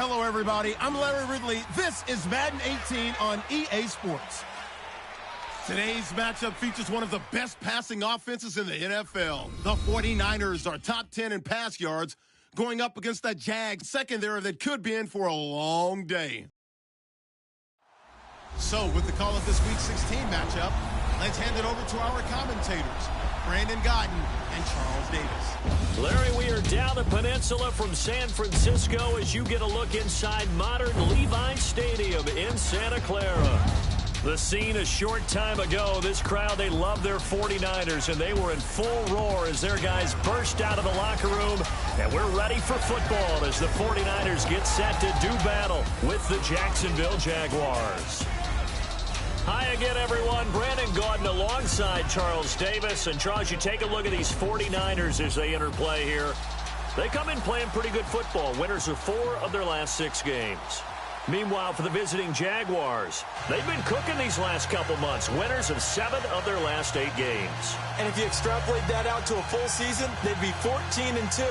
Hello, everybody. I'm Larry Ridley. This is Madden 18 on EA Sports. Today's matchup features one of the best passing offenses in the NFL. The 49ers are top 10 in pass yards, going up against the Jags secondary that could be in for a long day. So, with the call of this Week 16 matchup, let's hand it over to our commentators, Brandon Godden and Charles Davis. Larry, we are down the peninsula from San Francisco as you get a look inside modern Levi Stadium in Santa Clara. The scene a short time ago, this crowd, they love their 49ers, and they were in full roar as their guys burst out of the locker room, and we're ready for football as the 49ers get set to do battle with the Jacksonville Jaguars. Hi again, everyone. Brandon Gaudin alongside Charles Davis. And, Charles, you take a look at these 49ers as they enter play here. They come in playing pretty good football. Winners of 4 of their last 6 games. Meanwhile, for the visiting Jaguars, they've been cooking these last couple months. Winners of 7 of their last 8 games. And if you extrapolate that out to a full season, they'd be 14-2.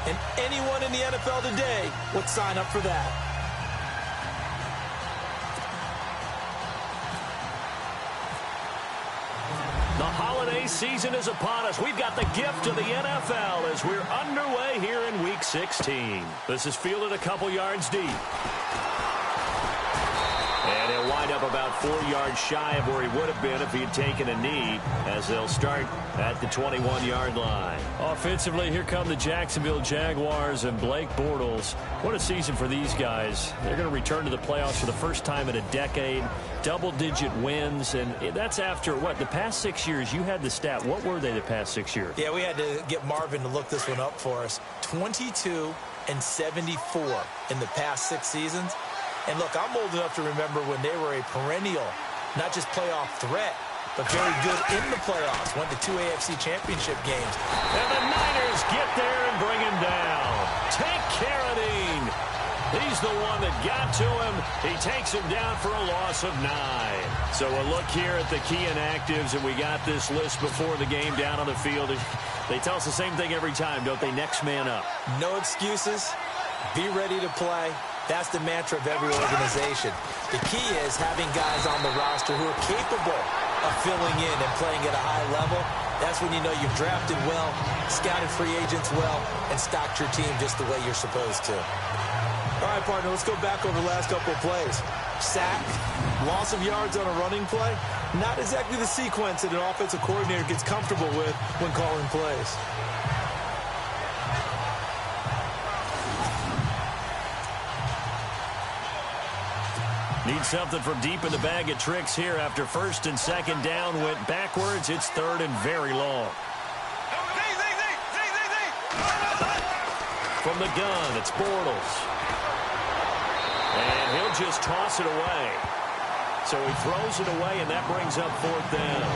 And anyone in the NFL today would sign up for that. The holiday season is upon us. We've got the gift of the NFL as we're underway here in Week 16. This is fielded a couple yards deep. And he'll wind up about 4 yards shy of where he would have been if he had taken a knee, as they'll start at the 21-yard line. Offensively, here come the Jacksonville Jaguars and Blake Bortles. What a season for these guys. They're going to return to the playoffs for the first time in a decade. Double-digit wins, and that's after, what, the past 6 years? You had the stat. What were they the past 6 years? Yeah, we had to get Marvin to look this one up for us. 22-74 in the past 6 seasons. And look, I'm old enough to remember when they were a perennial, not just playoff threat, but very good in the playoffs. Went to 2 AFC championship games. And the Niners get there and bring him down. Tank Carradine. He's the one that got to him. He takes him down for a loss of 9. So a look here at the key inactives, and we got this list before the game down on the field. They tell us the same thing every time, don't they? Next man up. No excuses. Be ready to play. That's the mantra of every organization. The key is having guys on the roster who are capable of filling in and playing at a high level. That's when you know you've drafted well, scouted free agents well, and stocked your team just the way you're supposed to. All right, partner, let's go back over the last couple of plays. Sack, loss of yards on a running play. Not exactly the sequence that an offensive coordinator gets comfortable with when calling plays. Need something from deep in the bag of tricks here after 1st and 2nd down went backwards. It's 3rd and very long. From the gun, it's Bortles. And he'll just toss it away. So he throws it away, and that brings up 4th down.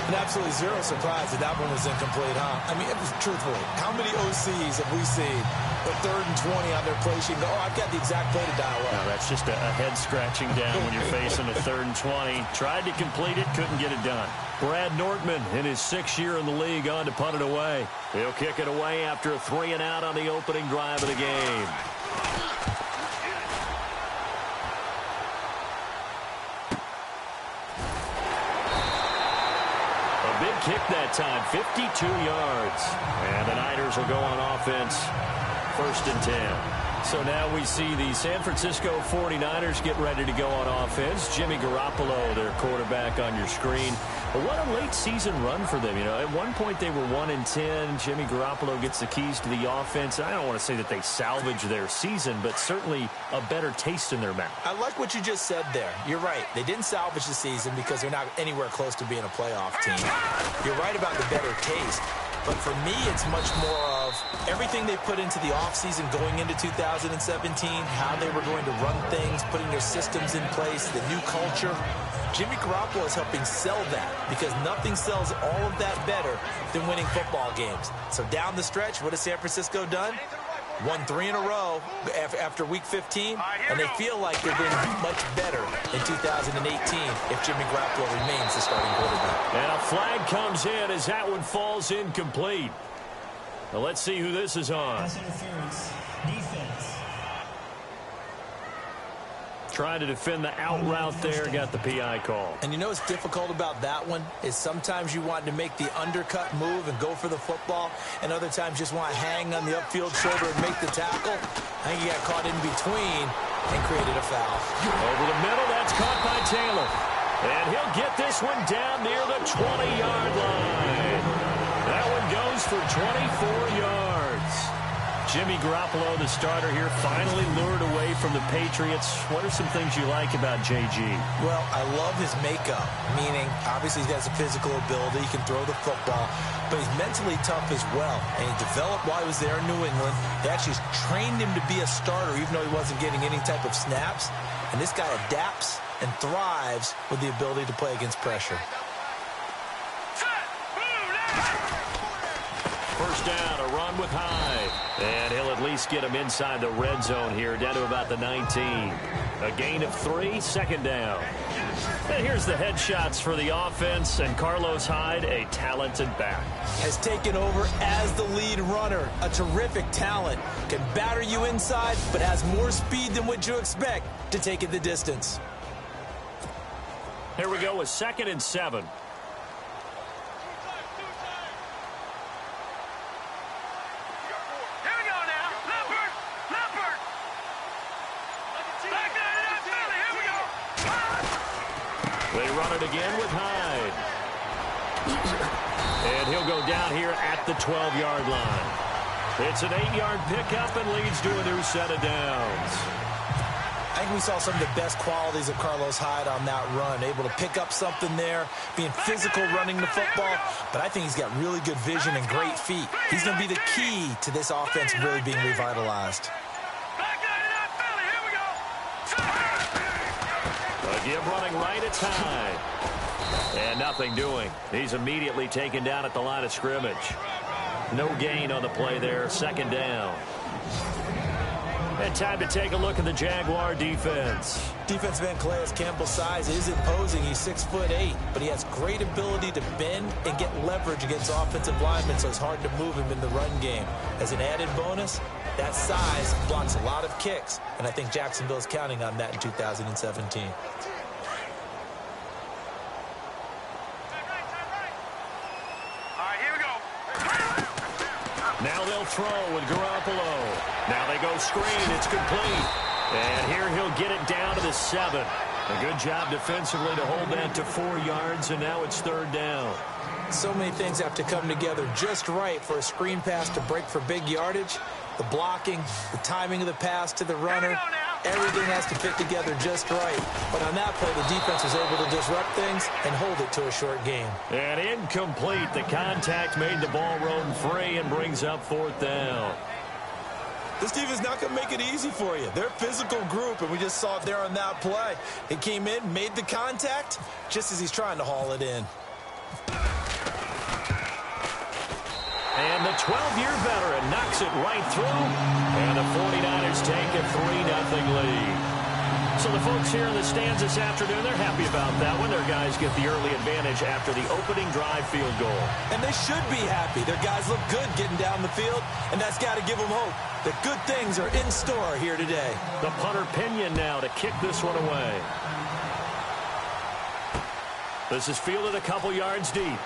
And absolutely zero surprise that that one was incomplete, huh? I mean, truthfully, how many OCs have we seen with 3rd and 20 on their play sheet? Oh, I've got the exact play to dial up. No, that's just a head-scratching down when you're facing a 3rd and 20. Tried to complete it, couldn't get it done. Brad Nortman, in his 6th year in the league, on to punt it away. He'll kick it away after a 3-and-out on the opening drive of the game. Kick that time, 52 yards. And the Niners will go on offense, 1st and 10. So now we see the San Francisco 49ers get ready to go on offense. Jimmy Garoppolo, their quarterback, on your screen. But what a late season run for them. You know, at one point they were 1-10. Jimmy Garoppolo gets the keys to the offense. I don't want to say that they salvaged their season, but certainly a better taste in their mouth. I like what you just said there. You're right. They didn't salvage the season because they're not anywhere close to being a playoff team. You're right about the better taste. But for me, it's much more of everything they put into the offseason going into 2017, how they were going to run things, putting their systems in place, the new culture. Jimmy Garoppolo is helping sell that because nothing sells all of that better than winning football games. So down the stretch, what has San Francisco done? Won 3 in a row after Week 15, and they feel like they're going to be much better in 2018 if Jimmy Garoppolo remains the starting quarterback. And a flag comes in as that one falls incomplete. Well, let's see who this is on. Pass interference, defense. Trying to defend the out route there, got the PI call. And you know what's difficult about that one is sometimes you want to make the undercut move and go for the football, and other times just want to hang on the upfield shoulder and make the tackle. I think he got caught in between and created a foul. Over the middle, that's caught by Taylor. And he'll get this one down near the 20-yard line. That one goes for 24 yards. Jimmy Garoppolo, the starter here, finally lured away from the Patriots. What are some things you like about JG? Well, I love his makeup, meaning obviously he has a physical ability. He can throw the football, but he's mentally tough as well. And he developed while he was there in New England. They actually trained him to be a starter, even though he wasn't getting any type of snaps. And this guy adapts and thrives with the ability to play against pressure. First down, a run with Hyde. And he'll at least get him inside the red zone here, down to about the 19. A gain of 3, second down. And here's the headshots for the offense, and Carlos Hyde, a talented back. Has taken over as the lead runner. A terrific talent. Can batter you inside, but has more speed than what you expect to take it the distance. Here we go with 2nd and 7. They run it again with Hyde. And he'll go down here at the 12-yard line. It's an 8-yard pickup and leads to a new set of downs. I think we saw some of the best qualities of Carlos Hyde on that run. Able to pick up something there, being physical running the football. But I think he's got really good vision and great feet. He's going to be the key to this offense really being revitalized. Give running right at Hyde. And nothing doing. He's immediately taken down at the line of scrimmage. No gain on the play there. 2nd down. And time to take a look at the Jaguar defense. Defensive end Calais Campbell's size is imposing. He's 6'8", but he has great ability to bend and get leverage against offensive linemen, so it's hard to move him in the run game. As an added bonus, that size blocks a lot of kicks, and I think Jacksonville's counting on that in 2017. Now they'll throw with Garoppolo. Now they go screen. It's complete. And here he'll get it down to the 7. A good job defensively to hold that to 4 yards, and now it's 3rd down. So many things have to come together just right for a screen pass to break for big yardage. The blocking, the timing of the pass to the runner, everything has to fit together just right. But on that play, the defense was able to disrupt things and hold it to a short game. And incomplete. The contact made the ball roam free and brings up 4th down. This defense is not going to make it easy for you. They're a physical group, and we just saw it there on that play. He came in, made the contact, just as he's trying to haul it in. And the 12-year veteran knocks it right through. And the 49ers take a 3-0 lead. So the folks here in the stands this afternoon, they're happy about that one. Their guys get the early advantage after the opening drive field goal. And they should be happy. Their guys look good getting down the field, and that's got to give them hope that good things are in store here today. The punter Pinion now to kick this one away. This is fielded a couple yards deep.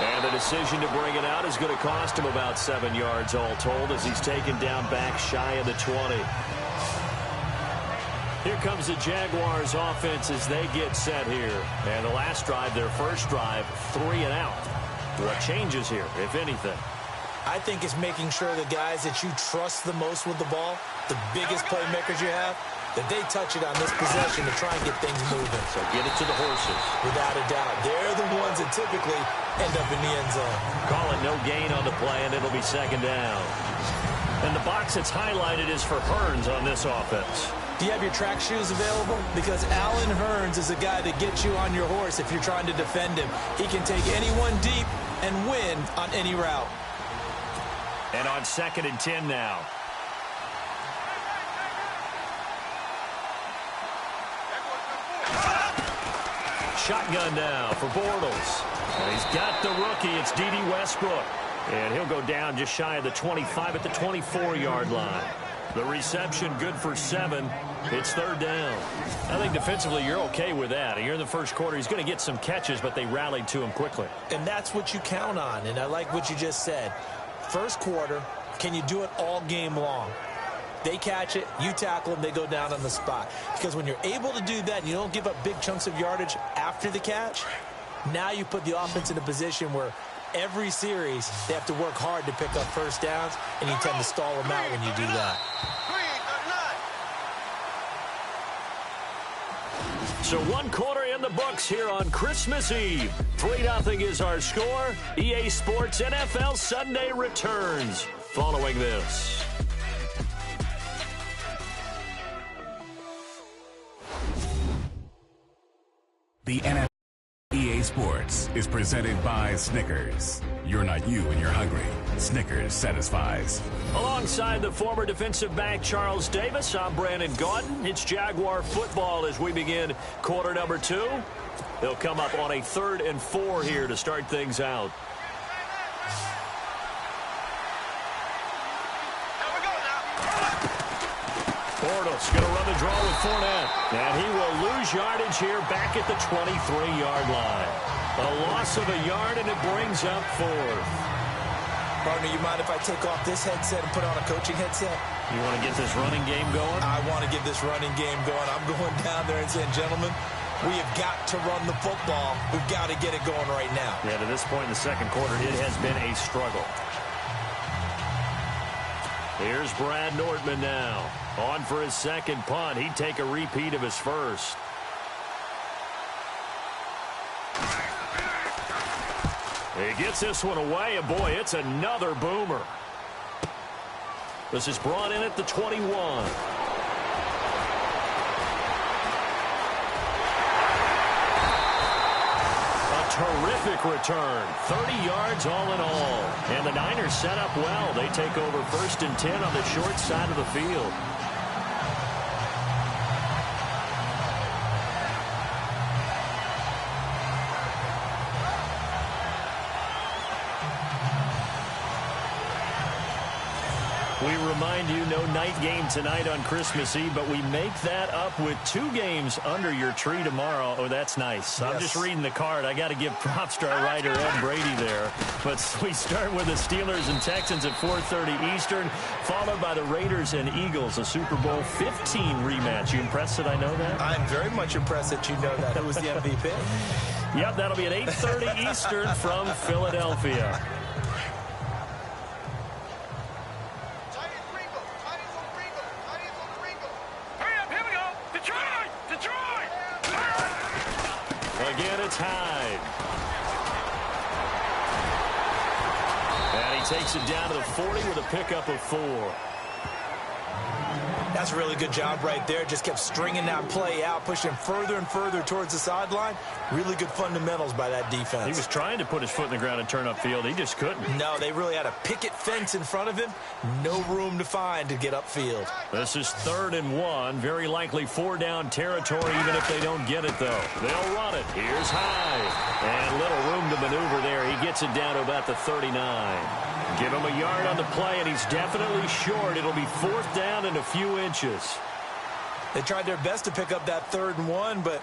And the decision to bring it out is going to cost him about 7 yards all told as he's taken down back shy of the 20. Here comes the Jaguars offense as they get set here. And the last drive, their first drive, 3 and out. What changes here, if anything? I think it's making sure the guys that you trust the most with the ball, the biggest playmakers you have, that they touch it on this possession to try and get things moving. So get it to the horses. Without a doubt. They're the ones that typically end up in the end zone. Call it no gain on the play, and it'll be 2nd down. And the box that's highlighted is for Hearns on this offense. Do you have your track shoes available? Because Allen Hearns is a guy that gets you on your horse if you're trying to defend him. He can take anyone deep and win on any route. And on 2nd and 10 now. Shotgun now for Bortles. And he's got the rookie. It's D.D. Westbrook. And he'll go down just shy of the 25 at the 24-yard line. The reception good for 7. It's third down. I think defensively you're okay with that. You're in the first quarter. He's going to get some catches, but they rallied to him quickly. And that's what you count on. And I like what you just said. First quarter, can you do it all game long? They catch it, you tackle them, they go down on the spot. Because when you're able to do that and you don't give up big chunks of yardage after the catch, now you put the offense in a position where every series they have to work hard to pick up first downs, and you tend to stall them out when you do that. So 1 quarter in the books here on Christmas Eve. 3-0 is our score. EA Sports NFL Sunday returns following this. The NFL EA Sports is presented by Snickers. You're not you when you're hungry. Snickers satisfies. Alongside the former defensive back Charles Davis, I'm Brandon Gaudin. It's Jaguar football as we begin quarter number 2. They'll come up on a 3rd and 4 here to start things out. Bortles going to run the draw with Fournette. And he will lose yardage here back at the 23-yard line. A loss of a yard, and it brings up 4th. Partner, you mind if I take off this headset and put on a coaching headset? You want to get this running game going? I want to get this running game going. I'm going down there and saying, gentlemen, we have got to run the football. We've got to get it going right now. Yeah, to this point in the second quarter, it has been a struggle. Here's Brad Nordman now. On for his second punt. He'd take a repeat of his first. He gets this one away, and boy, it's another boomer. This is brought in at the 21. Terrific return. 30 yards all in all. And the Niners set up well. They take over 1st and 10 on the short side of the field. We remind you, no night game tonight on Christmas Eve, but we make that up with 2 games under your tree tomorrow. Oh, that's nice. Yes. I'm just reading the card. I got to give props to our writer, Ed Brady, there. But we start with the Steelers and Texans at 4:30 Eastern, followed by the Raiders and Eagles, a Super Bowl 15 rematch. You impressed that I know that? I'm very much impressed that you know that. Who was the MVP? Yep, that'll be at 8:30 Eastern from Philadelphia. Again, it's Hyde. And he takes it down to the 40 with a pickup of 4. That's a really good job right there. Just kept stringing that play out, pushing further and further towards the sideline. Really good fundamentals by that defense. He was trying to put his foot in the ground and turn upfield. He just couldn't. No, they really had a picket fence in front of him. No room to find to get upfield. This is 3rd and 1. Very likely 4-down territory, even if they don't get it, though. They'll run it. Here's Hyde. And little room to maneuver there. He gets it down to about the 39. Give him a yard on the play, and he's definitely short. It'll be 4th down and a few inches. They tried their best to pick up that 3rd and 1, but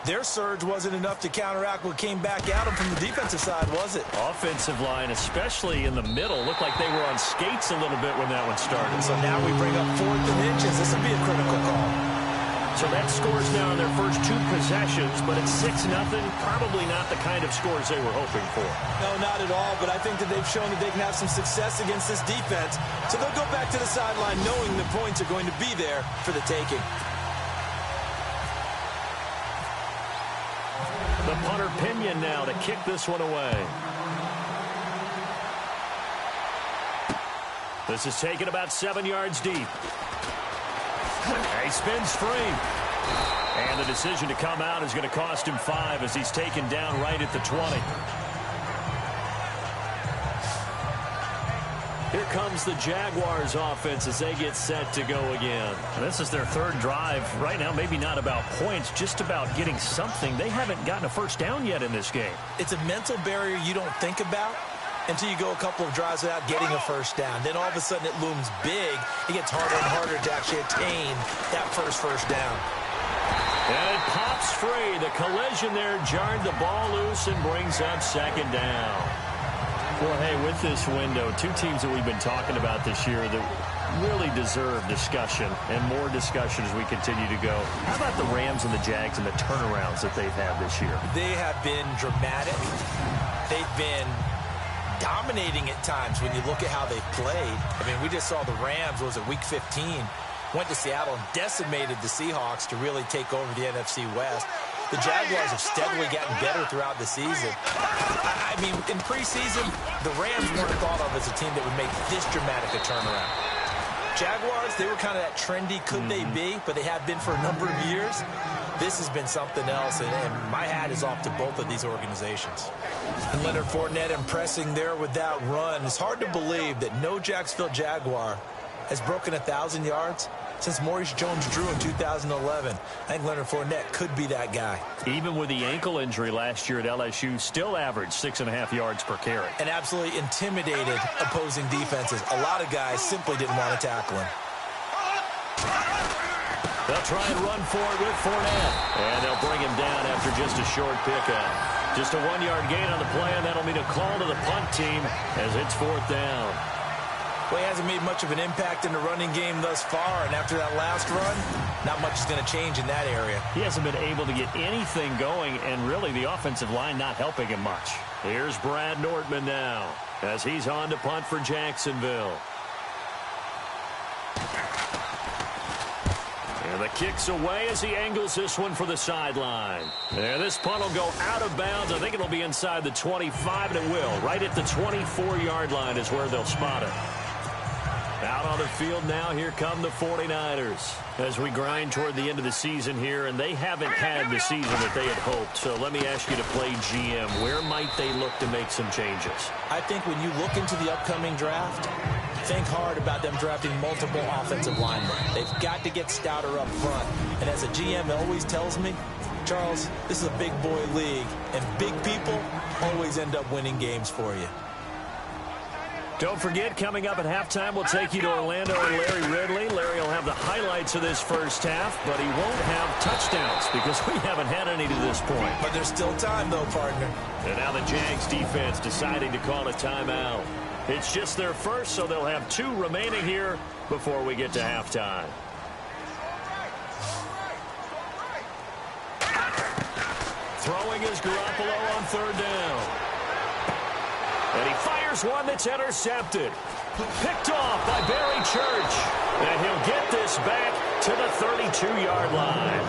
their surge wasn't enough to counteract what came back at them from the defensive side, was it? Offensive line, especially in the middle, looked like they were on skates a little bit when that one started. So now we bring up 4th and inches. This would be a critical call. So that scores now in their first 2 possessions, but it's 6-0. Probably not the kind of scores they were hoping for. No, not at all, but I think that they've shown that they can have some success against this defense. So they'll go back to the sideline knowing the points are going to be there for the taking. The punter Pinion now to kick this one away. This is taken about 7 yards deep. He spins free. And the decision to come out is going to cost him 5 as he's taken down right at the 20. Here comes the Jaguars offense as they get set to go again. And this is their 3rd drive. Right now, maybe not about points, just about getting something. They haven't gotten a first down yet in this game. It's a mental barrier you don't think about until you go a couple of drives without getting a first down. Then all of a sudden it looms big. It gets harder and harder to actually attain that first down. And it pops free. The collision there jarred the ball loose and brings up second down. Well, hey, with this window, two teams that we've been talking about this year that really deserve discussion and more discussion as we continue to go. How about the Rams and the Jags and the turnarounds that they've had this year? They have been dramatic. They've been dominating at times when you look at how they've played. I mean, we just saw the Rams, was it week 15, went to Seattle and decimated the Seahawks to really take over the NFC West. The Jaguars have steadily gotten better throughout the season. I mean, in preseason, the Rams weren't thought of as a team that would make this dramatic a turnaround. Jaguars, they were kind of that trendy could they be, but they have been for a number of years. This has been something else, and my hat is off to both of these organizations. And Leonard Fournette impressing there with that run. It's hard to believe that no Jacksonville Jaguar has broken 1,000 yards since Maurice Jones-Drew in 2011. I think Leonard Fournette could be that guy. Even with the ankle injury last year at LSU, still averaged 6.5 yards per carry. And absolutely intimidated opposing defenses. A lot of guys simply didn't want to tackle him. They'll try and run for it with Fournette. And they'll bring him down after just a short pickup. Just a 1-yard gain on the play, and that'll mean a call to the punt team as it's fourth down. Well, he hasn't made much of an impact in the running game thus far, and after that last run, not much is going to change in that area. He hasn't been able to get anything going, and really the offensive line not helping him much. Here's Brad Nordman now as he's on to punt for Jacksonville. And the kick's away as he angles this one for the sideline. And this punt will go out of bounds. I think it'll be inside the 25, and it will. Right at the 24-yard line is where they'll spot it. Out on the field now, here come the 49ers as we grind toward the end of the season here, and they haven't had the season that they had hoped. So let me ask you to play GM. Where might they look to make some changes? I think when you look into the upcoming draft, think hard about them drafting multiple offensive linemen. They've got to get stouter up front. And as a GM always tells me, Charles, this is a big boy league, and big people always end up winning games for you. Don't forget, coming up at halftime, we'll take you to Orlando and Larry Ridley. Larry will have the highlights of this first half, but he won't have touchdowns because we haven't had any to this point. But there's still time, though, partner. And now the Jags defense deciding to call a timeout. It's just their first, so they'll have 2 remaining here before we get to halftime. Throwing is Garoppolo on third down. And he fires one that's intercepted. Picked off by Barry Church. And he'll get this back to the 32-yard line.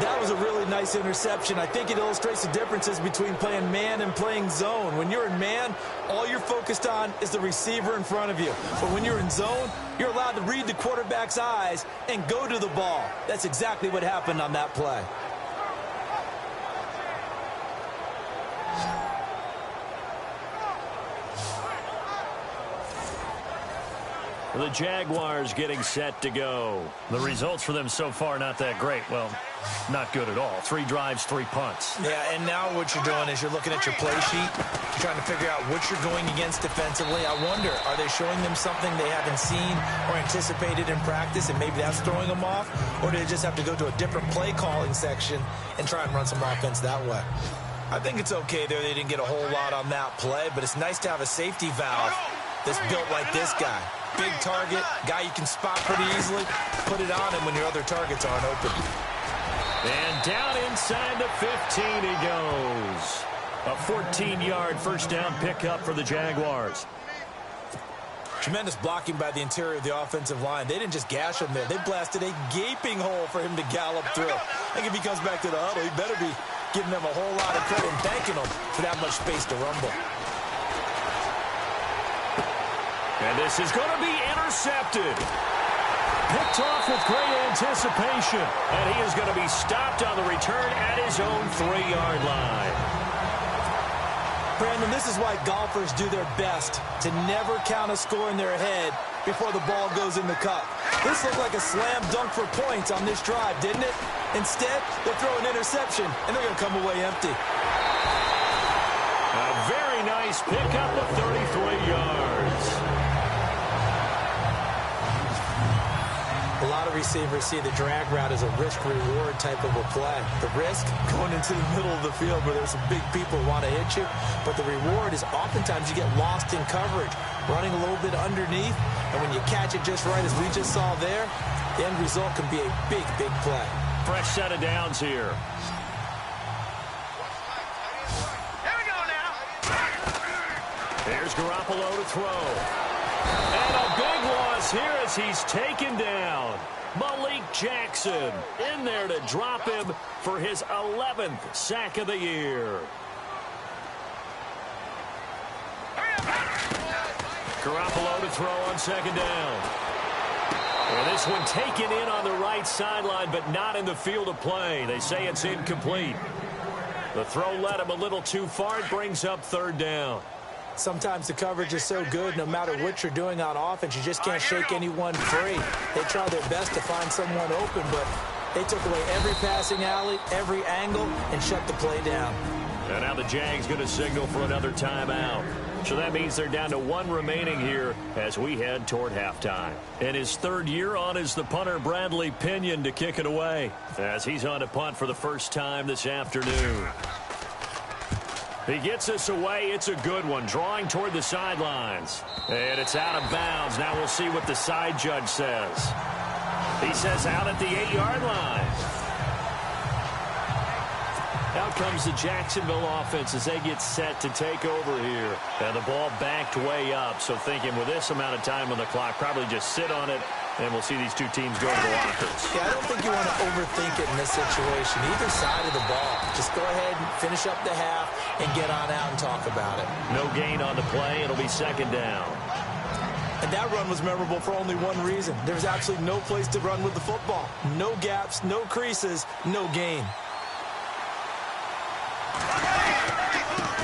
That was a really nice interception. I think it illustrates the differences between playing man and playing zone. When you're in man, all you're focused on is the receiver in front of you. But when you're in zone, you're allowed to read the quarterback's eyes and go to the ball. That's exactly what happened on that play. The Jaguars getting set to go. The results for them so far not that great. Well, not good at all. 3 drives, 3 punts. Yeah, and now what you're doing is you're looking at your play sheet. You're trying to figure out what you're going against defensively. I wonder, are they showing them something they haven't seen or anticipated in practice, and maybe that's throwing them off? Or do they just have to go to a different play calling section and try and run some offense that way? I think it's okay there. They didn't get a whole lot on that play, but it's nice to have a safety valve that's built like this guy. Big target, guy you can spot pretty easily. Put it on him when your other targets aren't open. And down inside the 15 he goes. A 14-yard first down pickup for the Jaguars. Tremendous blocking by the interior of the offensive line. They didn't just gash him there. They blasted a gaping hole for him to gallop through. I think if he comes back to the huddle, he better be giving them a whole lot of credit and thanking them for that much space to rumble. And this is going to be intercepted. Picked off with great anticipation. And he is going to be stopped on the return at his own 3-yard line. Brandon, this is why golfers do their best to never count a score in their head before the ball goes in the cup. This looked like a slam dunk for points on this drive, didn't it? Instead, they throw an interception, and they're going to come away empty. nice pickup of 33 yards. A lot of receivers see the drag route as a risk-reward type of a play. The risk, going into the middle of the field where there's some big people who want to hit you. But the reward is oftentimes you get lost in coverage, running a little bit underneath. And when you catch it just right, as we just saw there, the end result can be a big, big play. Fresh set of downs here. Here we go now. Here's Garoppolo to throw. And a big loss here as he's taken down. Malik Jackson in there to drop him for his 11th sack of the year. Garoppolo to throw on second down. And this one taken in on the right sideline, but not in the field of play. They say it's incomplete. The throw led him a little too far. It brings up third down. Sometimes the coverage is so good, no matter what you're doing on offense, you just can't shake anyone free. They try their best to find someone open, but they took away every passing alley, every angle, and shut the play down. And now the Jags going to signal for another timeout. So that means they're down to one remaining here as we head toward halftime. And his third year on is the punter Bradley Pinion to kick it away as he's on to punt for the first time this afternoon. He gets us away. It's a good one. Drawing toward the sidelines. And it's out of bounds. Now we'll see what the side judge says. He says out at the 8-yard line. Out comes the Jacksonville offense as they get set to take over here. And the ball backed way up. So thinking with this amount of time on the clock, probably just sit on it. And we'll see these two teams go to the lockers. Yeah, I don't think you want to overthink it in this situation. Either side of the ball. Just go ahead and finish up the half and get on out and talk about it. No gain on the play. It'll be second down. And that run was memorable for only one reason. There's absolutely no place to run with the football. No gaps, no creases, no gain.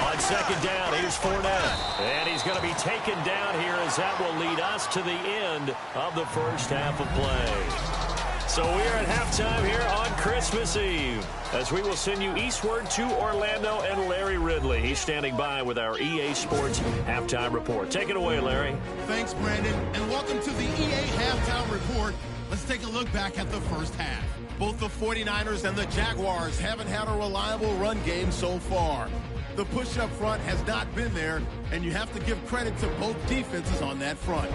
On second down, here's Fournette. And he's going to be taken down here as that will lead us to the end of the first half of play. So we are at halftime here on Christmas Eve as we will send you eastward to Orlando and Larry Ridley. He's standing by with our EA Sports Halftime Report. Take it away, Larry. Thanks, Brandon, and welcome to the EA Halftime Report. Let's take a look back at the first half. Both the 49ers and the Jaguars haven't had a reliable run game so far. The push up front has not been there, and you have to give credit to both defenses on that front.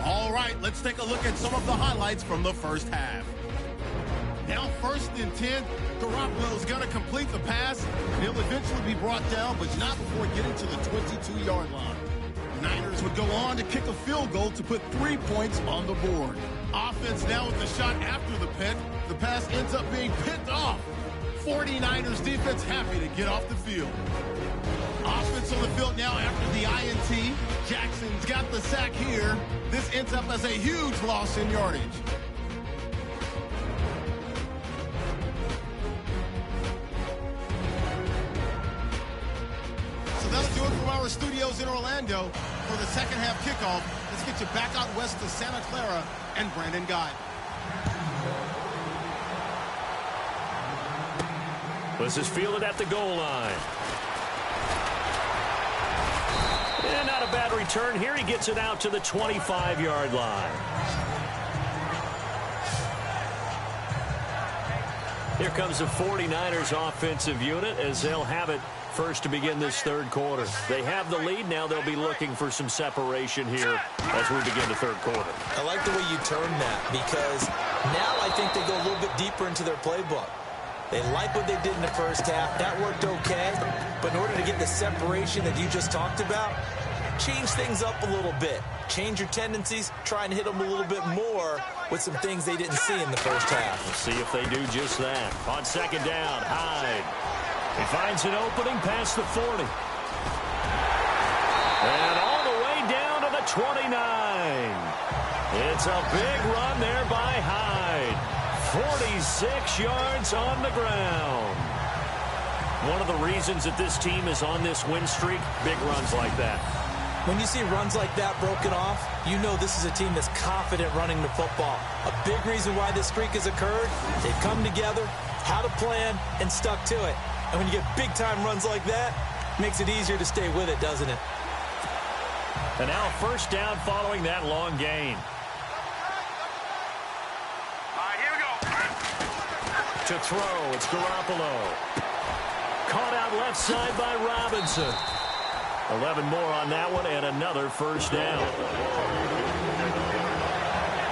All right, let's take a look at some of the highlights from the first half. Now 1st and 10, Garoppolo's going to complete the pass, and he'll eventually be brought down, but not before getting to the 22-yard line. Niners would go on to kick a field goal to put 3 points on the board. Offense now with the shot after the pick. The pass ends up being picked off. 49ers defense happy to get off the field. Offense on the field now after the INT. Jackson's got the sack here. This ends up as a huge loss in yardage. So that'll do it from our studios in Orlando for the second half kickoff. Let's get you back out west to Santa Clara and Brandon Guy. This is fielded at the goal line. And not a bad return here. He gets it out to the 25-yard line. Here comes the 49ers offensive unit as they'll have it first to begin this third quarter. They have the lead. Now they'll be looking for some separation here as we begin the third quarter. I like the way you term that because now I think they go a little bit deeper into their playbook. They like what they did in the first half. That worked okay. But in order to get the separation that you just talked about, change things up a little bit. Change your tendencies. Try and hit them a little bit more with some things they didn't see in the first half. We'll see if they do just that. On second down, Hyde. He finds an opening past the 40. And all the way down to the 29. It's a big run there by Hyde. 46 yards on the ground. One of the reasons that this team is on this win streak, big runs like that. When you see runs like that broken off, you know this is a team that's confident running the football. A big reason why this streak has occurred, they've come together, had a plan, and stuck to it. And when you get big-time runs like that, Makes it easier to stay with it, doesn't it? And now a first down following that long gain. All right, here we go. To throw, it's Garoppolo. Caught out left side by Robinson. 11 more on that one and another first down.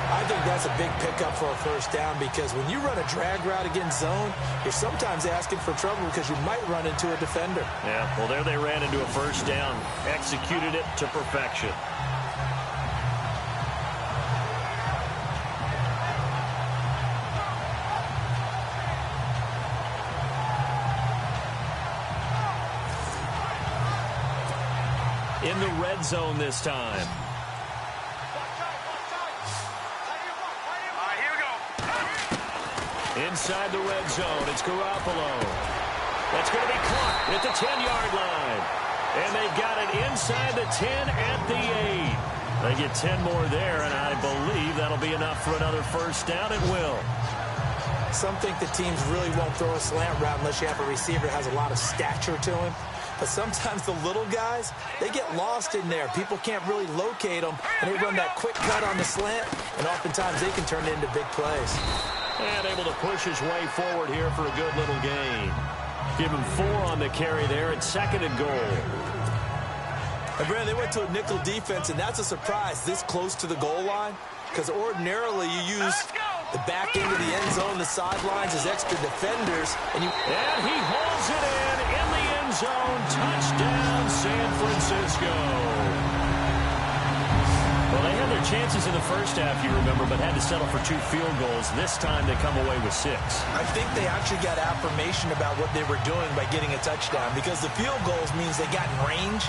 I think that's a big pickup for a first down because when you run a drag route against zone, you're sometimes asking for trouble because you might run into a defender. Yeah, well, there they ran into a first down. Executed it to perfection. In the red zone this time. Inside the red zone, it's Garoppolo. That's going to be caught at the 10-yard line. And they got it inside the 10 at the 8. They get 10 more there, and I believe that'll be enough for another first down. It will. Some think the teams really won't throw a slant route unless you have a receiver that has a lot of stature to him. But sometimes the little guys, they get lost in there. People can't really locate them, and they run that quick cut on the slant, and oftentimes they can turn it into big plays. And able to push his way forward here for a good little gain. Give him 4 on the carry there at 2nd and goal. And Brandon, they went to a nickel defense, and that's a surprise this close to the goal line. Because ordinarily you use the back end of the end zone, the sidelines as extra defenders. And he hauls it in the end zone. Touchdown, San Francisco. Well, they had their chances in the first half, you remember, but had to settle for 2 field goals. This time they come away with 6. I think they actually got affirmation about what they were doing by getting a touchdown because the field goals means they got in range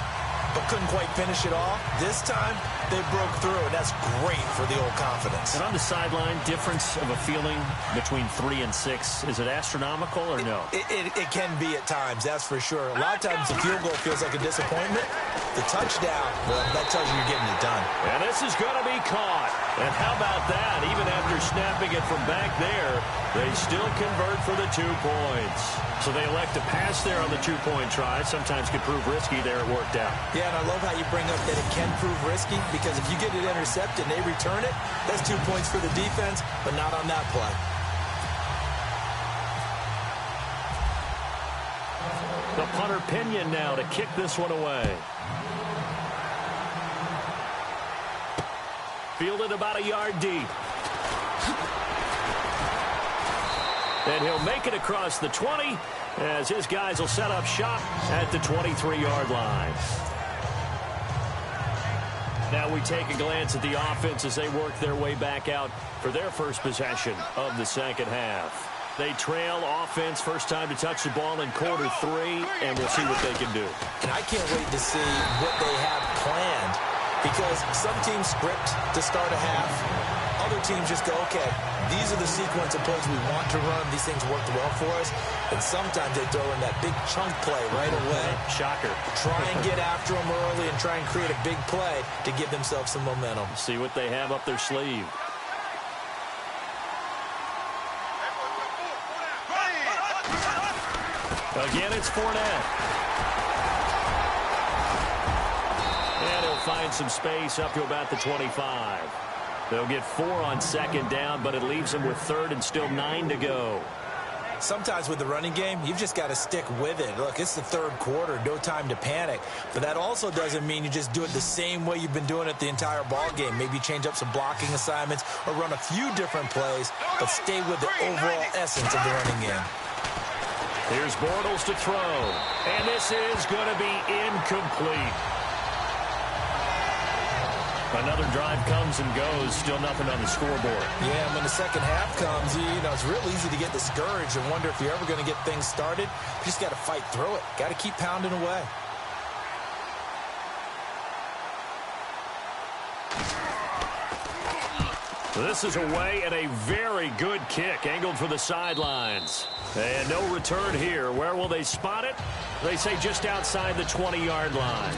but couldn't quite finish it off. This time, they broke through, and that's great for the old confidence. And on the sideline, difference of a feeling between 3 and 6, is it astronomical or no? It can be at times, that's for sure. A lot of times the field goal feels like a disappointment. The touchdown, well, that tells you you're getting it done. And this is going to be caught. And how about that? Even after snapping it from back there, they still convert for the 2 points. So they elect to pass there on the 2-point try. Sometimes could prove risky there. It worked out. Yeah, and I love how you bring up that it can prove risky because if you get it intercepted and they return it, that's 2 points for the defense, but not on that play. The punter Pinion now to kick this one away. Fielded about a yard deep. And he'll make it across the 20 as his guys will set up shop at the 23-yard line. Now we take a glance at the offense as they work their way back out for their first possession of the second half. They trail offense, first time to touch the ball in quarter 3, and we'll see what they can do. And I can't wait to see what they have planned because some teams script to start a half. Other teams just go, okay, these are the sequence of plays we want to run. These things worked well for us. And sometimes they throw in that big chunk play right away. Shocker. Try and get after them early and try and create a big play to give themselves some momentum. See what they have up their sleeve. Again, it's Fournette. And he'll find some space up to about the 25. They'll get 4 on second down, but it leaves them with 3rd and still 9 to go. Sometimes with the running game, you've just got to stick with it. Look, it's the 3rd quarter, no time to panic. But that also doesn't mean you just do it the same way you've been doing it the entire ball game. Maybe change up some blocking assignments or run a few different plays, but stay with the overall essence of the running game. Here's Bortles to throw, and this is going to be incomplete. Another drive comes and goes, still nothing on the scoreboard. Yeah, and when the second half comes, you know, it's real easy to get discouraged and wonder if you're ever going to get things started. You just got to fight through it. Got to keep pounding away. This is away and a very good kick, angled for the sidelines. And no return here. Where will they spot it? They say just outside the 20-yard line.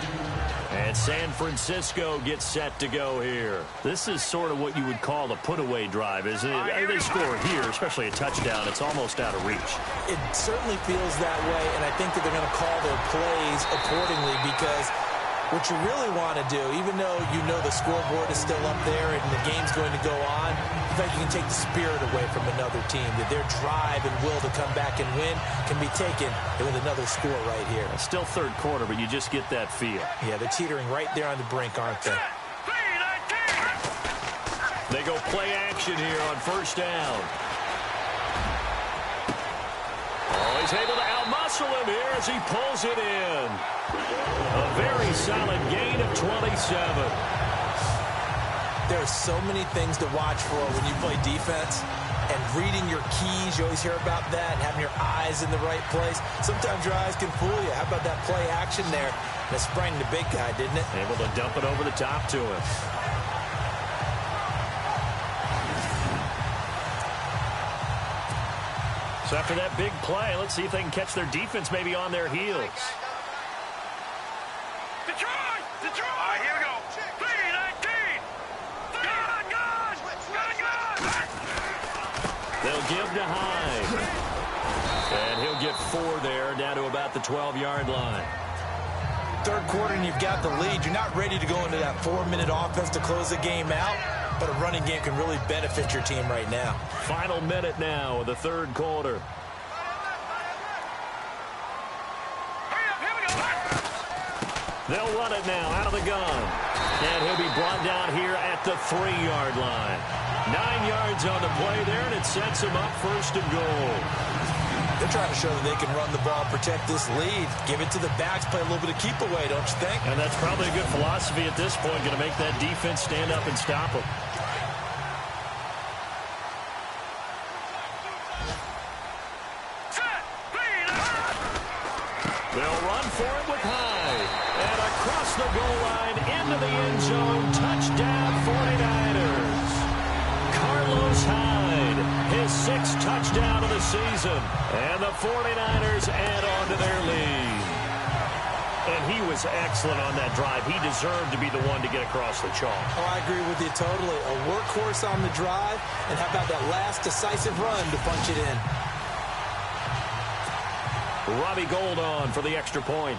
And San Francisco gets set to go here. This is sort of what you would call the put-away drive, isn't it? They score here, especially a touchdown. It's almost out of reach. It certainly feels that way, and I think that they're going to call their plays accordingly because what you really want to do, even though you know the scoreboard is still up there and the game's going to go on, in fact, you can take the spirit away from another team, that their drive and will to come back and win can be taken with another score right here. It's still third quarter, but you just get that feel. Yeah, they're teetering right there on the brink, aren't they? They go play action here on first down. Oh, he's able to outmuscle him here as he pulls it in. A very solid gain of 27. There are so many things to watch for when you play defense. And reading your keys, you always hear about that, and having your eyes in the right place. Sometimes your eyes can fool you. How about that play action there? And it sprang the big guy, didn't it? Able to dump it over the top to him. So after that big play, let's see if they can catch their defense maybe on their heels. Detroit! Detroit! All right, here we go. 3-19! They'll give to Hyde. And he'll get 4 there, down to about the 12-yard line. Third quarter and you've got the lead. You're not ready to go into that 4-minute offense to close the game out, but a running game can really benefit your team right now. Final minute now of the third quarter. They'll run it now out of the gun. And he'll be brought down here at the 3-yard line. 9 yards on the play there, and it sets him up first and goal. They're trying to show that they can run the ball, protect this lead, give it to the backs, play a little bit of keep away, don't you think? And that's probably a good philosophy at this point, going to make that defense stand up and stop them. They'll run for it with Hyde. And across the goal line, into the end zone, touchdown 49ers. Carlos Hyde, his 6th touchdown of the season. And the 49ers add on to their lead. And he was excellent on that drive. He deserved to be the one to get across the chalk. Oh, I agree with you totally. A workhorse on the drive, and how about that last decisive run to punch it in? Robbie Gould on for the extra point.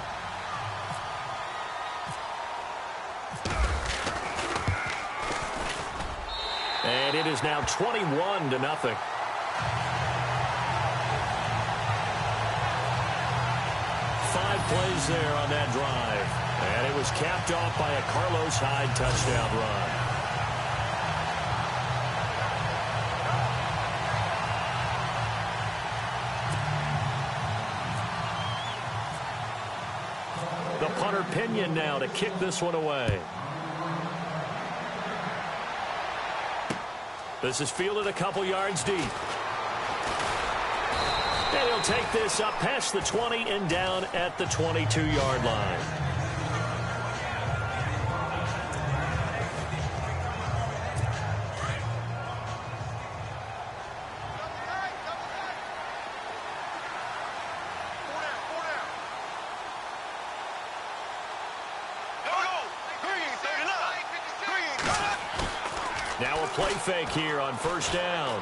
And it is now 21-0. 5 plays there on that drive. And it was capped off by a Carlos Hyde touchdown run. The punter Pinion now to kick this one away. This is fielded a couple yards deep. And he'll take this up past the 20 and down at the 22-yard line. Now a play fake here on first down.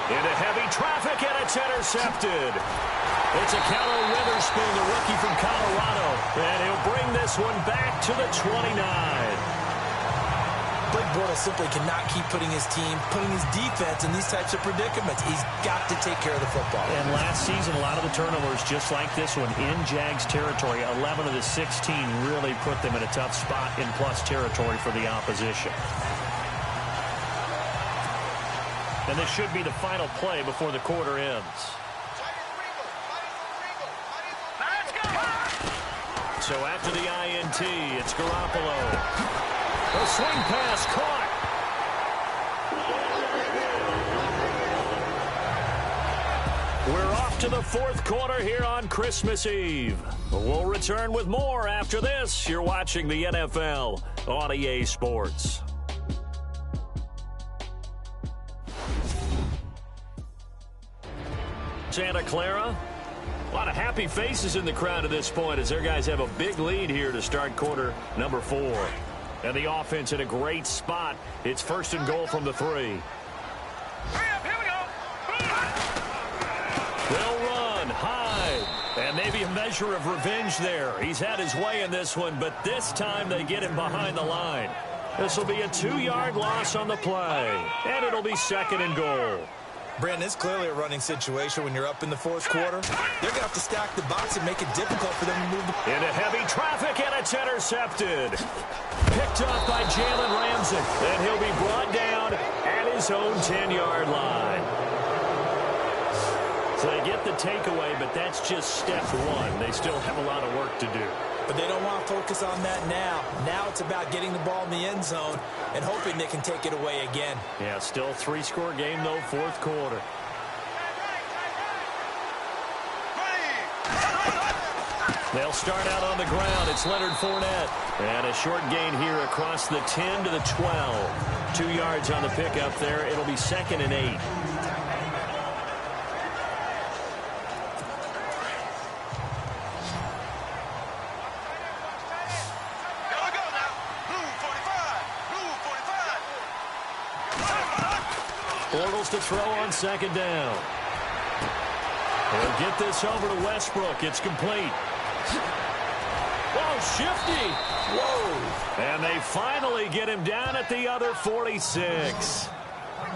Into heavy traffic, and it's intercepted. It's a Callow Witherspoon, the rookie from Colorado. And he'll bring this one back to the 29. Blake Bortles simply cannot keep putting his team, putting his defense in these types of predicaments. He's got to take care of the football. And last season, a lot of the turnovers, just like this one, in Jags territory, 11 of the 16 really put them in a tough spot in plus territory for the opposition. And this should be the final play before the quarter ends. So after the INT, it's Garoppolo. A swing pass caught. We're off to the fourth quarter here on Christmas Eve. We'll return with more after this. You're watching the NFL on EA Sports. Santa Clara, A lot of happy faces in the crowd at this point as their guys have a big lead here to start quarter number 4. And the offense in a great spot. It's 1st and goal from the 3. Here we go. They'll run, hide, and maybe a measure of revenge there. He's had his way in this one, but this time they get him behind the line. This will be a 2-yard loss on the play, and it'll be 2nd and goal. Brandon, it's clearly a running situation when you're up in the 4th quarter. They're going to have to stack the box and make it difficult for them to move the... Into heavy traffic, and it's intercepted. Picked up by Jalen Ramsey, and he'll be brought down at his own 10-yard line. So they get the takeaway, but that's just step 1. They still have a lot of work to do. But they don't want to focus on that now. Now it's about getting the ball in the end zone and hoping they can take it away again. Yeah, still a 3-score game, though, 4th quarter. They'll start out on the ground. It's Leonard Fournette. And a short gain here across the 10 to the 12. 2 yards on the pickup there. It'll be 2nd and 8. Bortles to throw on 2nd down. He'll get this over to Westbrook. It's complete. Oh, shifty. Whoa. And they finally get him down at the other 46.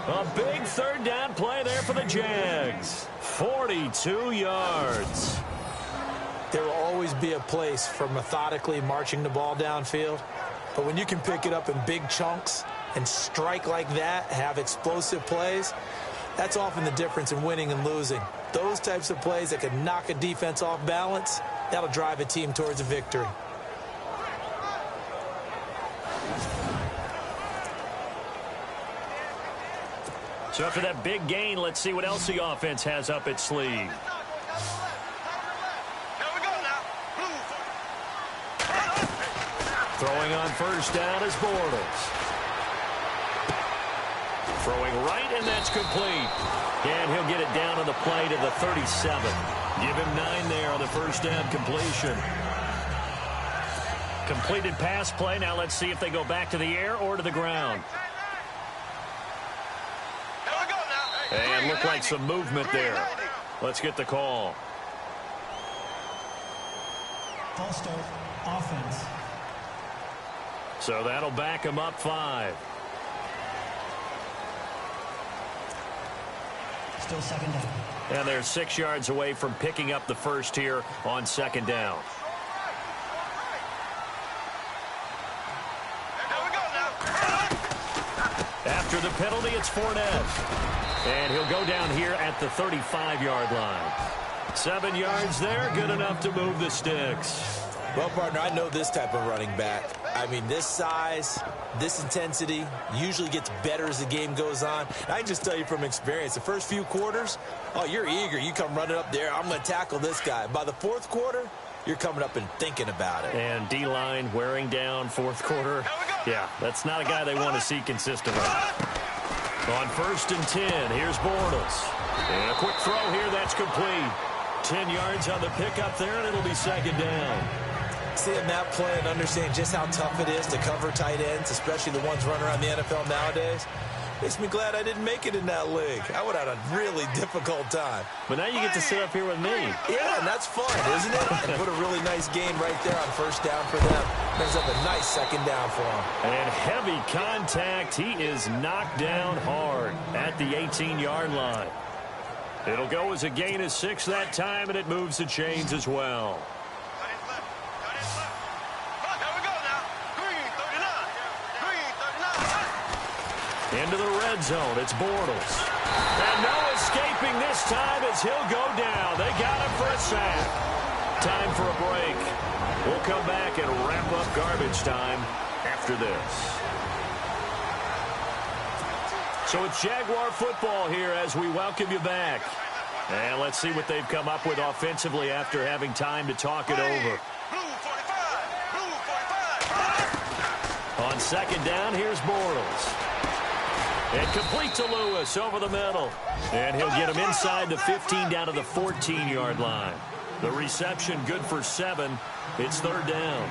A big 3rd down play there for the Jags. 42 yards. There will always be a place for methodically marching the ball downfield. But when you can pick it up in big chunks and strike like that, have explosive plays, that's often the difference in winning and losing. Those types of plays that can knock a defense off balance, that'll drive a team towards a victory. So after that big gain, let's see what else the offense has up its sleeve. Throwing on 1st down is Bortles. Throwing right, and that's complete. And he'll get it down on the play to the 37. Give him 9 there on the 1st down completion. Completed pass play. Now let's see if they go back to the air or to the ground. And looked like some movement there. Let's get the call. False start, offense. So that'll back him up 5. Still 2nd down. And they're 6 yards away from picking up the 1st here on 2nd down. After the penalty, it's Fournette. And he'll go down here at the 35-yard line. 7 yards there, good enough to move the sticks. Well, partner, I know this type of running back. I mean, this size, this intensity usually gets better as the game goes on. And I can just tell you from experience, the first few quarters, oh, you're eager. You come running up there, I'm going to tackle this guy. By the 4th quarter, you're coming up and thinking about it. And D-line wearing down 4th quarter. Yeah, that's not a guy they want to see consistently. On 1st and 10, here's Bortles. And a quick throw here, that's complete. 10 yards on the pickup there, and it'll be 2nd down. Seeing that play and understanding just how tough it is to cover tight ends, especially the ones running around the NFL nowadays, makes me glad I didn't make it in that league. I would have had a really difficult time. But now you get to sit up here with me. Yeah, and that's fun, isn't it? And put a really nice gain right there on 1st down for them. Brings up a nice 2nd down for them. And heavy contact. He is knocked down hard at the 18-yard line. It'll go as a gain of 6 that time, and it moves the chains as well. Into the red zone, it's Bortles. And no escaping this time as he'll go down. They got him for a sack. Time for a break. We'll come back and wrap up garbage time after this. So it's Jaguar football here as we welcome you back. And let's see what they've come up with offensively after having time to talk it over. On 2nd down, here's Bortles. And complete to Lewis over the middle. And he'll get him inside the 15 down to the 14-yard line. The reception good for 7. It's third down.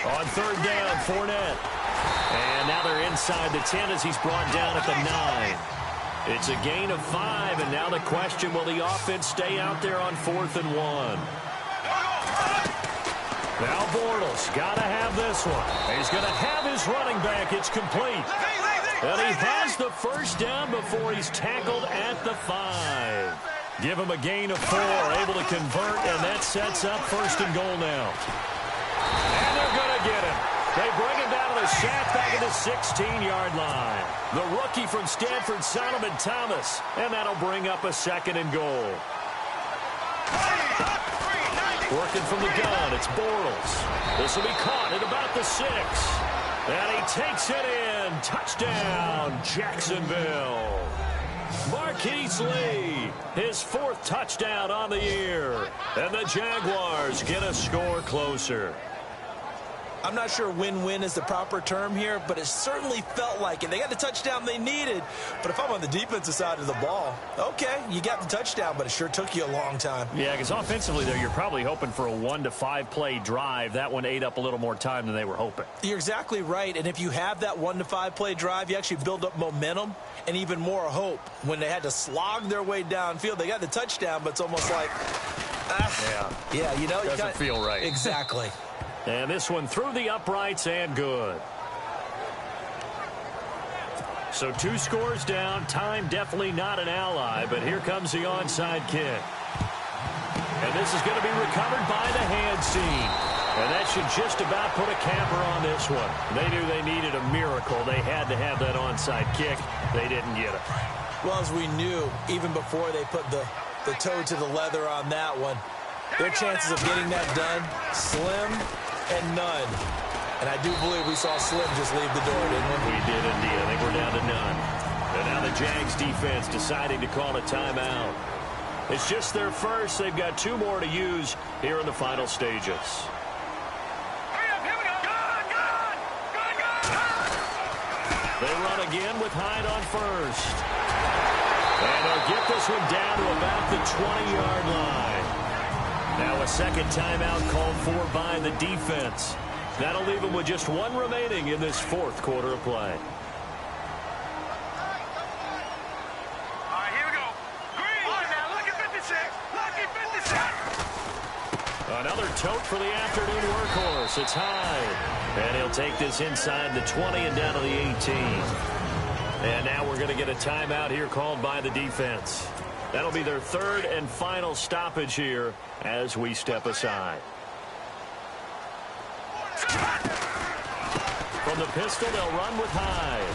On third down, Fournette. And now they're inside the 10 as he's brought down at the 9. It's a gain of 5, and now the question, will the offense stay out there on 4th and 1? Now Bortles got to have this one. He's going to have his running back. It's complete. And he has the first down before he's tackled at the 5. Give him a gain of 4, able to convert, and that sets up 1st and goal now. And they're going to get him. They bring him down to the sack back at the 16-yard line. The rookie from Stanford, Solomon Thomas, and that'll bring up a 2nd and goal. Working from the gun, it's Bortles. This will be caught at about the 6. And he takes it in. Touchdown, Jacksonville. Marquise Lee, his 4th touchdown on the year. And the Jaguars get a score closer. I'm not sure win-win is the proper term here, but it certainly felt like it. They got the touchdown they needed, but if I'm on the defensive side of the ball, okay, you got the touchdown, but it sure took you a long time. Yeah, because offensively, though, you're probably hoping for a 1 to 5 play drive. That one ate up a little more time than they were hoping. You're exactly right, and if you have that 1 to 5 play drive, you actually build up momentum and even more hope. When they had to slog their way downfield, they got the touchdown, but it's almost like, yeah, you know, doesn't feel right. Exactly. And this one through the uprights and good. So 2 scores down. Time definitely not an ally, but here comes the onside kick. And this is going to be recovered by the hands team. And that should just about put a capper on this one. They knew they needed a miracle. They had to have that onside kick. They didn't get it. Well, as we knew, even before they put the toe to the leather on that one, their chances of getting that done, slim and none. And I do believe we saw Slim just leave the door, didn't we? We did indeed. I think we're down to none. And now the Jags defense deciding to call a timeout. It's just their first. They've got 2 more to use here in the final stages. They run again with Hyde on first. And they'll get this one down to about the 20-yard line. Now a second timeout called for by the defense. That'll leave them with just 1 remaining in this 4th quarter of play. All right, here we go. Green. Now look at 56. Look at 56. Another tote for the afternoon workhorse. It's Hyde. And he'll take this inside the 20 and down to the 18. And now we're going to get a timeout here called by the defense. That'll be their 3rd and final stoppage here as we step aside. From the pistol, they'll run with Hyde.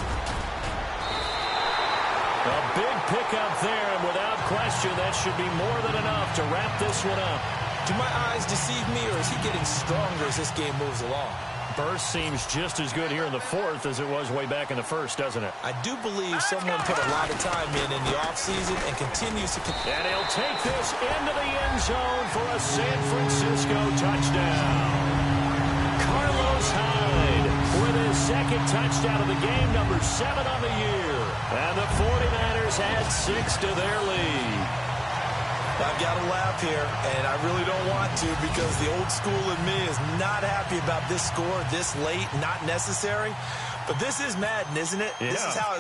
A big pickup there, and without question, that should be more than enough to wrap this one up. Do my eyes deceive me, or is he getting stronger as this game moves along? Burst seems just as good here in the 4th as it was way back in the 1st, doesn't it? I do believe someone put a lot of time in the offseason and continues to... And he'll take this into the end zone for a San Francisco touchdown. Carlos Hyde with his 2nd touchdown of the game, number 7 on the year. And the 49ers add 6 to their lead. I've got to laugh here, and I really don't want to because the old school in me is not happy about this score this late, not necessary. But this is Madden, isn't it? Yeah.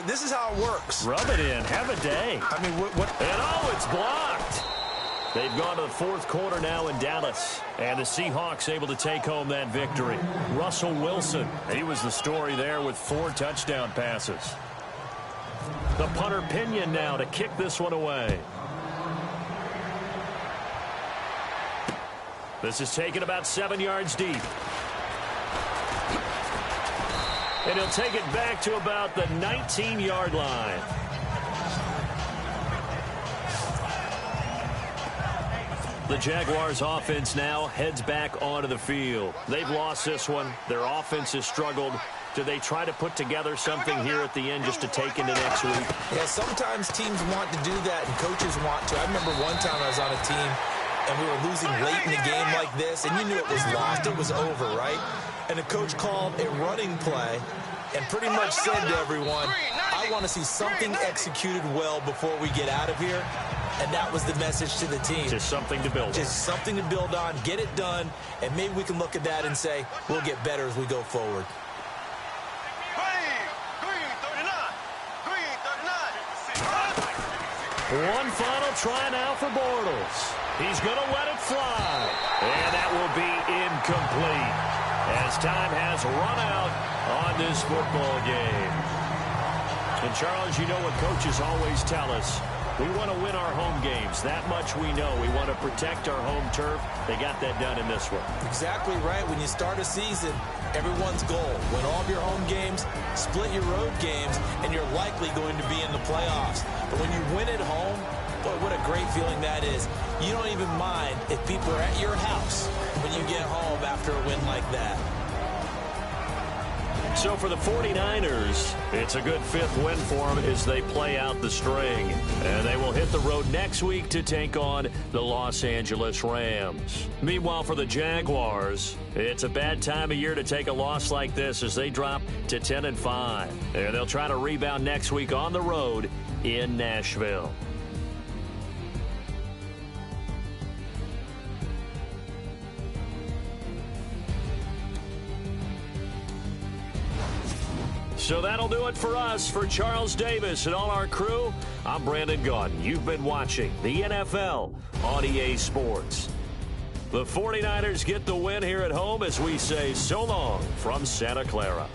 This is how it works. Rub it in. Have a day. I mean, what? And oh, it's blocked. They've gone to the 4th quarter now in Dallas. And the Seahawks able to take home that victory. Russell Wilson, he was the story there with 4 touchdown passes. The punter Pinion now to kick this one away. This is taken about 7 yards deep. And he'll take it back to about the 19-yard line. The Jaguars offense now heads back onto the field. They've lost this one. Their offense has struggled. Do they try to put together something here at the end just to take into next week? Yeah, sometimes teams want to do that and coaches want to. I remember one time I was on a team and we were losing late in the game like this, and you knew it was lost. It was over, right? And the coach called a running play and pretty much said to everyone, I want to see something executed well before we get out of here. and that was the message to the team. Just something to build on. Just something to build on, get it done, and maybe we can look at that and say, we'll get better as we go forward. One final try now for Bortles. He's going to let it fly. And that will be incomplete as time has run out on this football game. And, Charles, you know what coaches always tell us. We want to win our home games. That much we know. We want to protect our home turf. They got that done in this one. Exactly right. When you start a season, everyone's goal, win all of your home games, split your road games, and you're likely going to be in the playoffs. But when you win at home, boy, what a great feeling that is. You don't even mind if people are at your house when you get home after a win like that. So for the 49ers, it's a good fifth win for them as they play out the string. And they will hit the road next week to take on the Los Angeles Rams. Meanwhile, for the Jaguars, it's a bad time of year to take a loss like this as they drop to 10-5. And they'll try to rebound next week on the road in Nashville. So that'll do it for us. For Charles Davis and all our crew, I'm Brandon Gaudin. You've been watching the NFL on EA Sports. The 49ers get the win here at home as we say so long from Santa Clara.